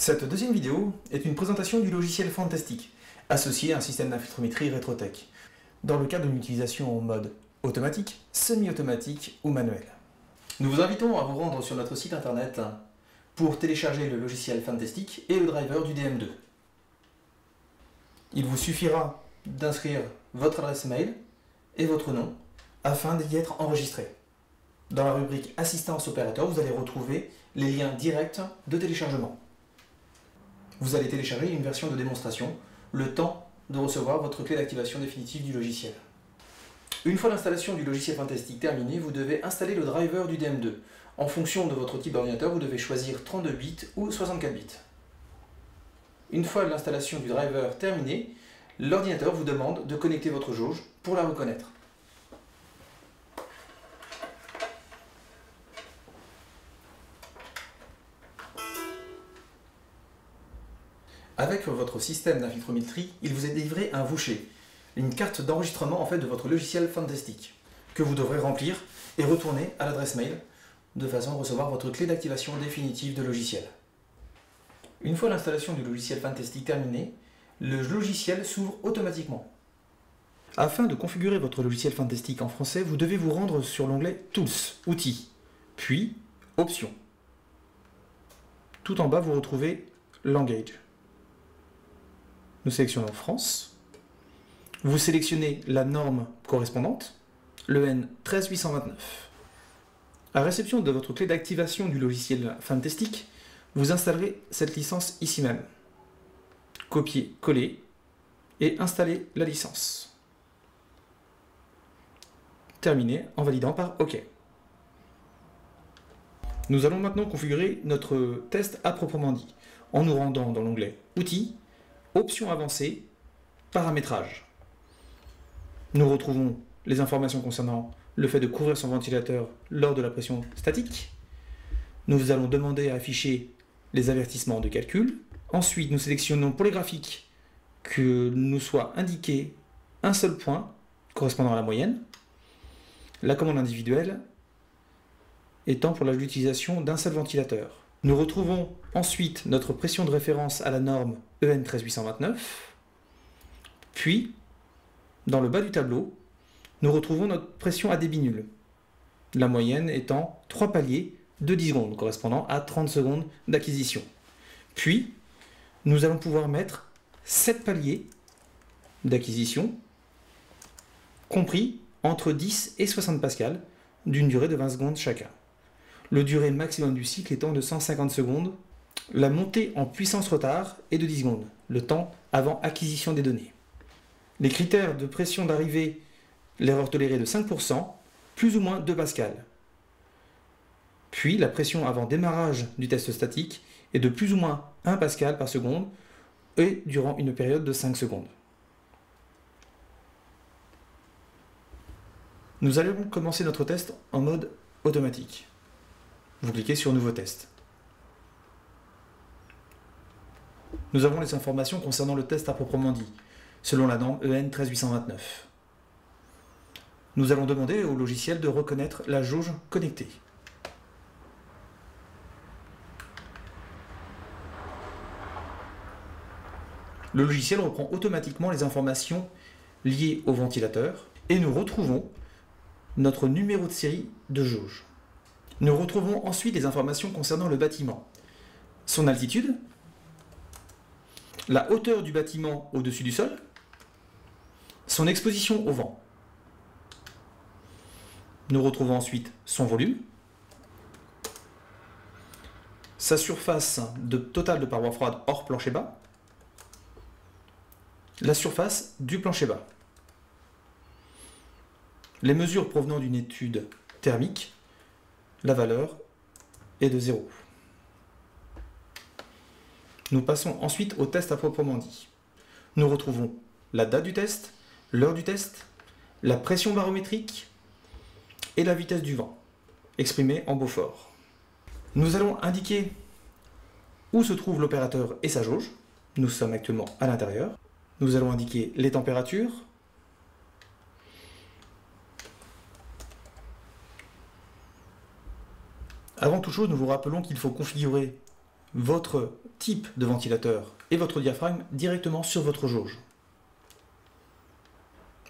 Cette deuxième vidéo est une présentation du logiciel Fantastic, associé à un système d'infiltrométrie Retrotech, dans le cadre d'une utilisation en mode automatique, semi-automatique ou manuel. Nous vous invitons à vous rendre sur notre site internet pour télécharger le logiciel Fantastic et le driver du DM2. Il vous suffira d'inscrire votre adresse mail et votre nom afin d'y être enregistré. Dans la rubrique Assistance opérateur, vous allez retrouver les liens directs de téléchargement. Vous allez télécharger une version de démonstration, le temps de recevoir votre clé d'activation définitive du logiciel. Une fois l'installation du logiciel Fantastic terminée, vous devez installer le driver du DM2. En fonction de votre type d'ordinateur, vous devez choisir 32 bits ou 64 bits. Une fois l'installation du driver terminée, l'ordinateur vous demande de connecter votre jauge pour la reconnaître. Avec votre système d'infiltrométrie, il vous est délivré un voucher, une carte d'enregistrement de votre logiciel Fantastic, que vous devrez remplir et retourner à l'adresse mail, de façon à recevoir votre clé d'activation définitive de logiciel. Une fois l'installation du logiciel Fantastic terminée, le logiciel s'ouvre automatiquement. Afin de configurer votre logiciel Fantastic en français, vous devez vous rendre sur l'onglet Tools, Outils, puis Options. Tout en bas, vous retrouvez Language. Nous sélectionnons France. Vous sélectionnez la norme correspondante, le N13829. À réception de votre clé d'activation du logiciel Fantastic, vous installerez cette licence ici même. Copier, coller et installer la licence. Terminé en validant par OK. Nous allons maintenant configurer notre test à proprement dit, en nous rendant dans l'onglet Outils, Options avancées, Paramétrage. Nous retrouvons les informations concernant le fait de couvrir son ventilateur lors de la pression statique. Nous allons demander à afficher les avertissements de calcul. Ensuite, nous sélectionnons pour les graphiques que nous soit indiqué un seul point correspondant à la moyenne. La commande individuelle étant pour l'utilisation d'un seul ventilateur. Nous retrouvons ensuite notre pression de référence à la norme EN13829. Puis, dans le bas du tableau, nous retrouvons notre pression à débit nul. La moyenne étant 3 paliers de 10 secondes, correspondant à 30 secondes d'acquisition. Puis, nous allons pouvoir mettre 7 paliers d'acquisition, compris entre 10 et 60 pascal, d'une durée de 20 secondes chacun. Le durée maximum du cycle étant de 150 secondes. La montée en puissance retard est de 10 secondes, le temps avant acquisition des données. Les critères de pression d'arrivée, l'erreur tolérée de 5%, plus ou moins 2 pascal. Puis la pression avant démarrage du test statique est de plus ou moins 1 pascal par seconde et durant une période de 5 secondes. Nous allons commencer notre test en mode automatique. Vous cliquez sur Nouveau test. Nous avons les informations concernant le test à proprement dit, selon la norme EN13829. Nous allons demander au logiciel de reconnaître la jauge connectée. Le logiciel reprend automatiquement les informations liées au ventilateur et nous retrouvons notre numéro de série de jauge. Nous retrouvons ensuite les informations concernant le bâtiment. Son altitude, la hauteur du bâtiment au-dessus du sol, son exposition au vent. Nous retrouvons ensuite son volume, sa surface totale de parois froides hors plancher bas, la surface du plancher bas. Les mesures provenant d'une étude thermique, la valeur est de 0. Nous passons ensuite au test à proprement dit. Nous retrouvons la date du test, l'heure du test, la pression barométrique et la vitesse du vent, exprimée en Beaufort. Nous allons indiquer où se trouve l'opérateur et sa jauge. Nous sommes actuellement à l'intérieur. Nous allons indiquer les températures, Avant toute chose, nous vous rappelons qu'il faut configurer votre type de ventilateur et votre diaphragme directement sur votre jauge.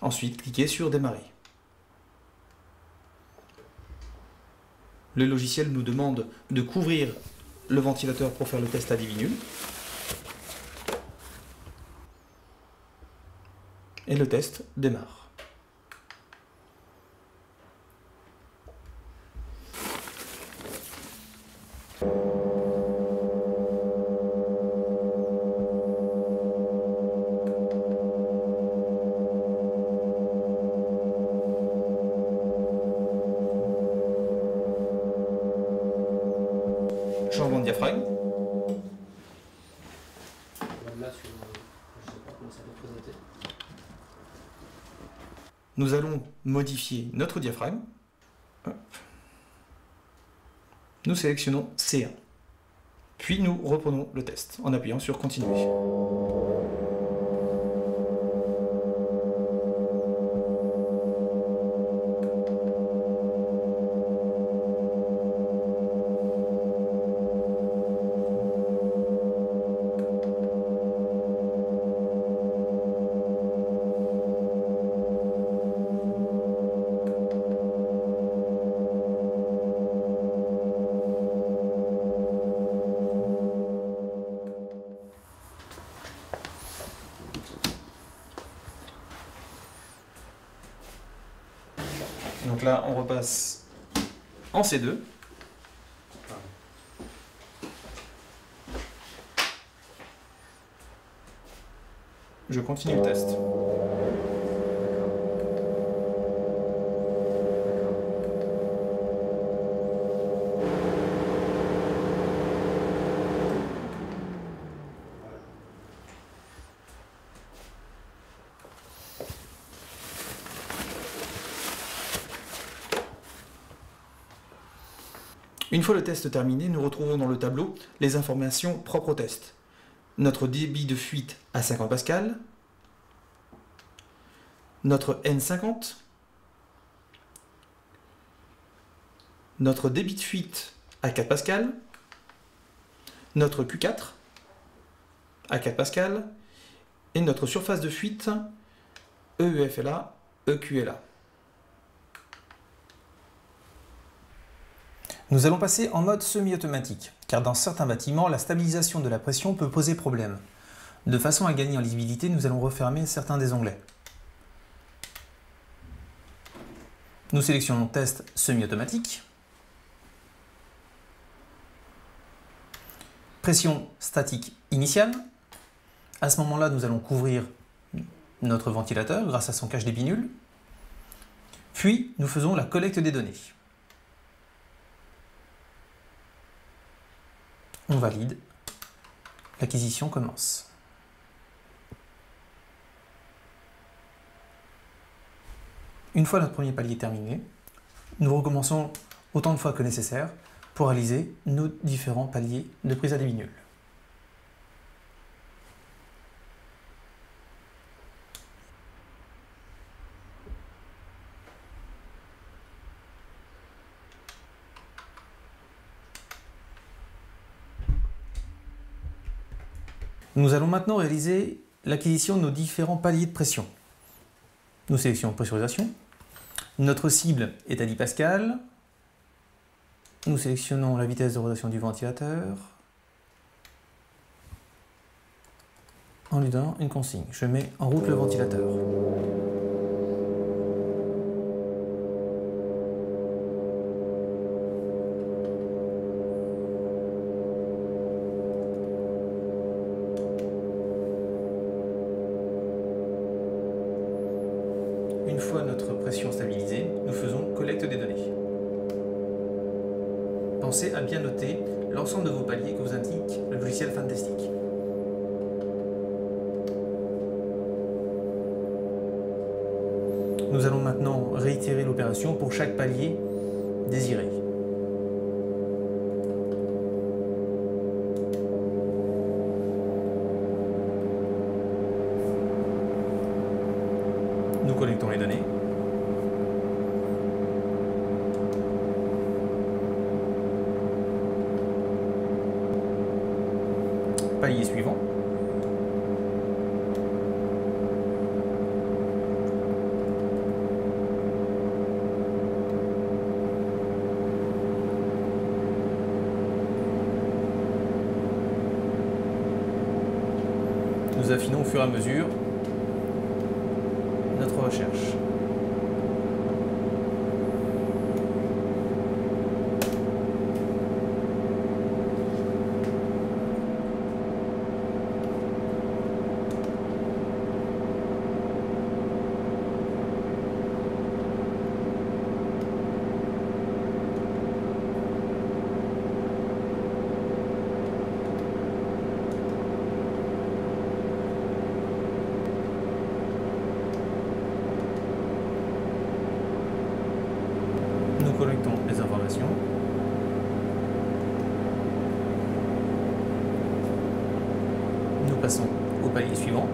Ensuite, cliquez sur Démarrer. Le logiciel nous demande de couvrir le ventilateur pour faire le test à 10 minutes. Et le test démarre. Changement de diaphragme. Nous allons modifier notre diaphragme. Hop. Nous sélectionnons C1. Puis nous reprenons le test en appuyant sur Continuer. Donc là, on repasse en C2. Je continue le test. Une fois le test terminé, nous retrouvons dans le tableau les informations propres au test. Notre débit de fuite à 50 pascal, notre N50, notre débit de fuite à 4 pascal, notre Q4 à 4 pascal et notre surface de fuite EUFLA, EQLA. Nous allons passer en mode semi-automatique, car dans certains bâtiments, la stabilisation de la pression peut poser problème. De façon à gagner en lisibilité, nous allons refermer certains des onglets. Nous sélectionnons Test semi-automatique. Pression statique initiale. À ce moment-là, nous allons couvrir notre ventilateur grâce à son cache des pinules. Puis, nous faisons la collecte des données. On valide. L'acquisition commence. Une fois notre premier palier terminé, nous recommençons autant de fois que nécessaire pour réaliser nos différents paliers de prise à des binules. Nous allons maintenant réaliser l'acquisition de nos différents paliers de pression. Nous sélectionnons pressurisation. Notre cible est à 10 pascal. Nous sélectionnons la vitesse de rotation du ventilateur en lui donnant une consigne. Je mets en route le ventilateur. Une fois notre pression stabilisée, nous faisons collecte des données. Pensez à bien noter l'ensemble de vos paliers que vous indique le logiciel Fantastic. Nous allons maintenant réitérer l'opération pour chaque palier désiré. Nous collectons les données. palier suivant. Nous affinons au fur et à mesure notre recherche. Nous collectons les informations. Nous passons au palier suivant.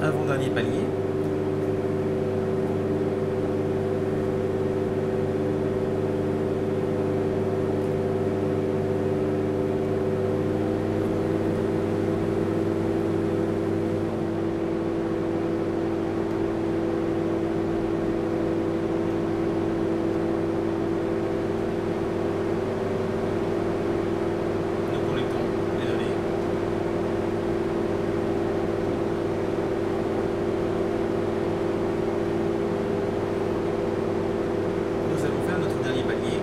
Avant-dernier palier. Nous collectons les données. Nous allons faire notre dernier palier.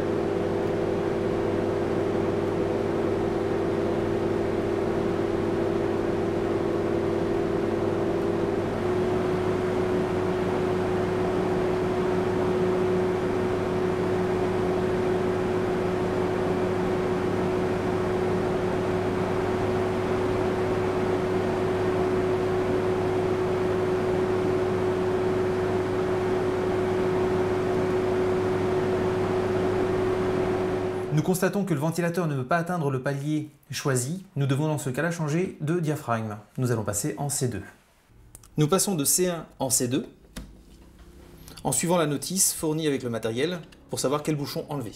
Nous constatons que le ventilateur ne veut pas atteindre le palier choisi. Nous devons dans ce cas-là changer de diaphragme. Nous allons passer en C2. Nous passons de C1 en C2 en suivant la notice fournie avec le matériel pour savoir quel bouchon enlever.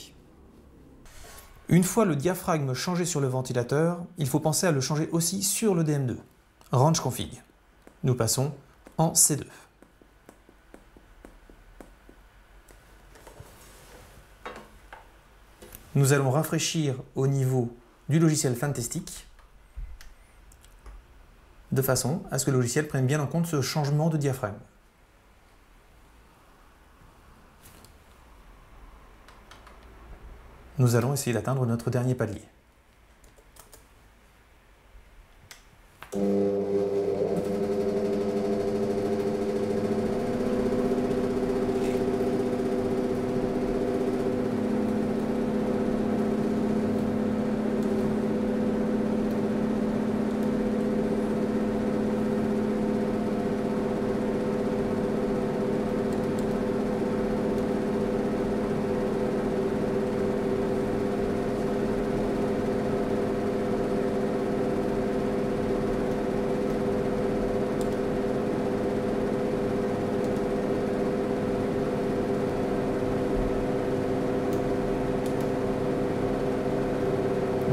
Une fois le diaphragme changé sur le ventilateur, il faut penser à le changer aussi sur le DM2. Range config. Nous passons en C2. Nous allons rafraîchir au niveau du logiciel Fantastic de façon à ce que le logiciel prenne bien en compte ce changement de diaphragme. Nous allons essayer d'atteindre notre dernier palier.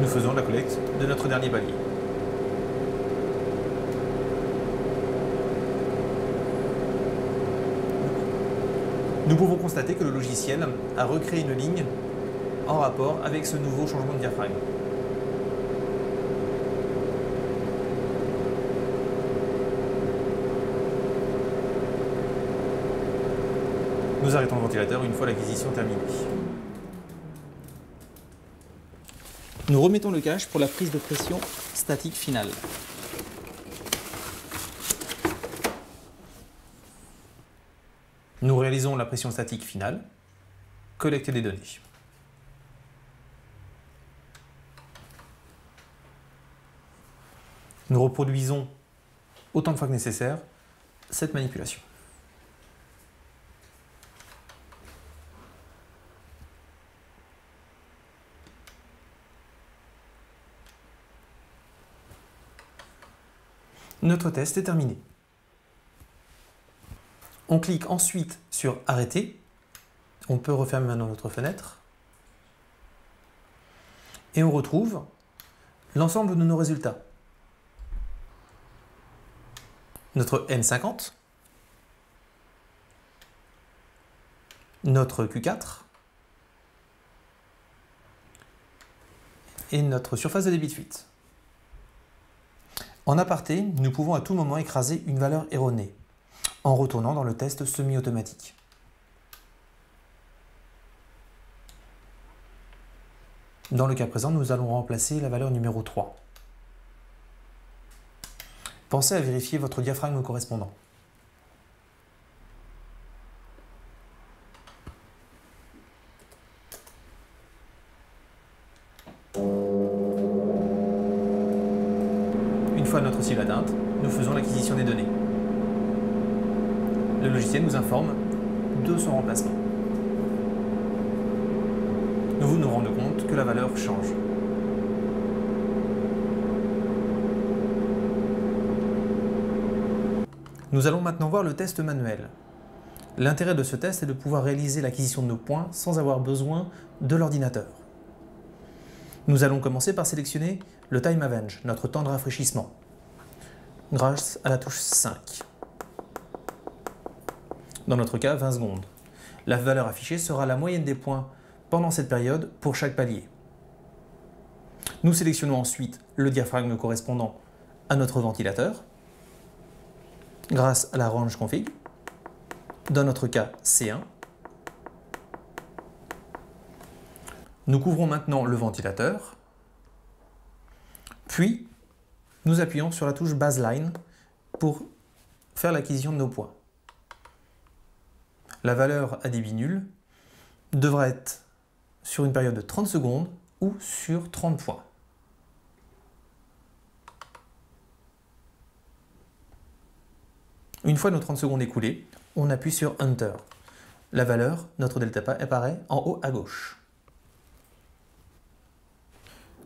Nous faisons la collecte de notre dernier palier. Nous pouvons constater que le logiciel a recréé une ligne en rapport avec ce nouveau changement de diaphragme. Nous arrêtons le ventilateur une fois l'acquisition terminée. Nous remettons le cache pour la prise de pression statique finale. Nous réalisons la pression statique finale, collecter des données. Nous reproduisons autant de fois que nécessaire cette manipulation. Notre test est terminé. On clique ensuite sur « Arrêter ». On peut refermer maintenant notre fenêtre. Et on retrouve l'ensemble de nos résultats. Notre N50, notre Q4 et notre surface de débit de fuite. En aparté, nous pouvons à tout moment écraser une valeur erronée en retournant dans le test semi-automatique. Dans le cas présent, nous allons remplacer la valeur numéro 3. Pensez à vérifier votre diaphragme correspondant. Une fois notre cible atteinte, nous faisons l'acquisition des données. Le logiciel nous informe de son remplacement. Nous nous rendons compte que la valeur change. Nous allons maintenant voir le test manuel. L'intérêt de ce test est de pouvoir réaliser l'acquisition de nos points sans avoir besoin de l'ordinateur. Nous allons commencer par sélectionner le Time Avenge, notre temps de rafraîchissement, grâce à la touche 5. Dans notre cas, 20 secondes. La valeur affichée sera la moyenne des points pendant cette période pour chaque palier. Nous sélectionnons ensuite le diaphragme correspondant à notre ventilateur, grâce à la range config, dans notre cas C1. Nous couvrons maintenant le ventilateur, puis nous appuyons sur la touche baseline pour faire l'acquisition de nos points. La valeur à débit nul devra être sur une période de 30 secondes ou sur 30 points. Une fois nos 30 secondes écoulées, on appuie sur Enter. La valeur, notre delta apparaît en haut à gauche.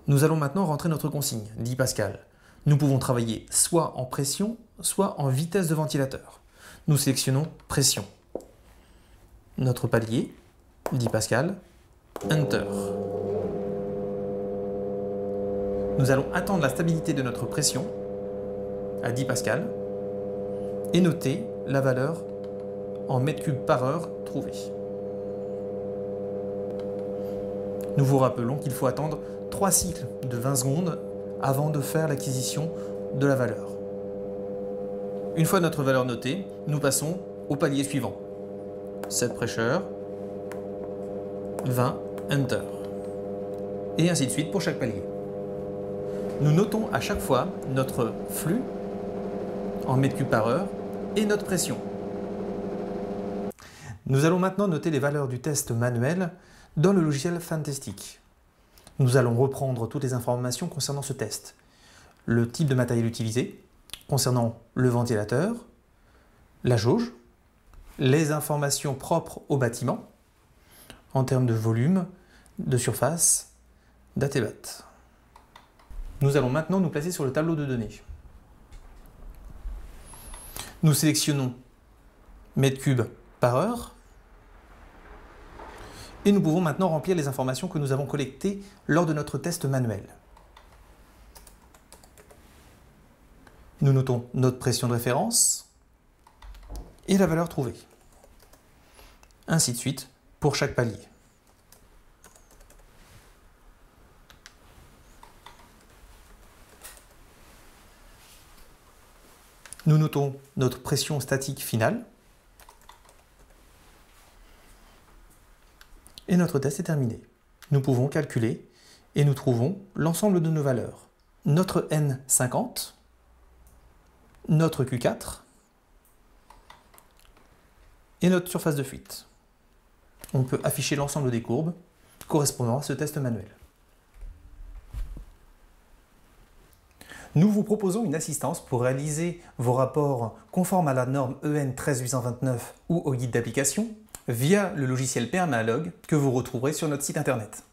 Nous allons maintenant rentrer notre consigne, 10 pascal. Nous pouvons travailler soit en pression, soit en vitesse de ventilateur. Nous sélectionnons pression. Notre palier, 10 pascal, Enter. Nous allons attendre la stabilité de notre pression à 10 pascal et noter la valeur en mètres cubes par heure trouvée. Nous vous rappelons qu'il faut attendre 3 cycles de 20 secondes avant de faire l'acquisition de la valeur. Une fois notre valeur notée, nous passons au palier suivant. Set pressure, 20, Enter. Et ainsi de suite pour chaque palier. Nous notons à chaque fois notre flux en mètres cubes par heure et notre pression. Nous allons maintenant noter les valeurs du test manuel dans le logiciel Fantastic. Nous allons reprendre toutes les informations concernant ce test. Le type de matériel utilisé, concernant le ventilateur, la jauge, les informations propres au bâtiment, en termes de volume, de surface, d'ATBAT. Nous allons maintenant nous placer sur le tableau de données. Nous sélectionnons mètres cubes par heure et nous pouvons maintenant remplir les informations que nous avons collectées lors de notre test manuel. Nous notons notre pression de référence et la valeur trouvée. Ainsi de suite pour chaque palier. Nous notons notre pression statique finale. Et notre test est terminé. Nous pouvons calculer et nous trouvons l'ensemble de nos valeurs. Notre N50, notre Q4 et notre surface de fuite. On peut afficher l'ensemble des courbes correspondant à ce test manuel. Nous vous proposons une assistance pour réaliser vos rapports conformes à la norme EN 13829 ou au guide d'application via le logiciel PMA Log que vous retrouverez sur notre site internet.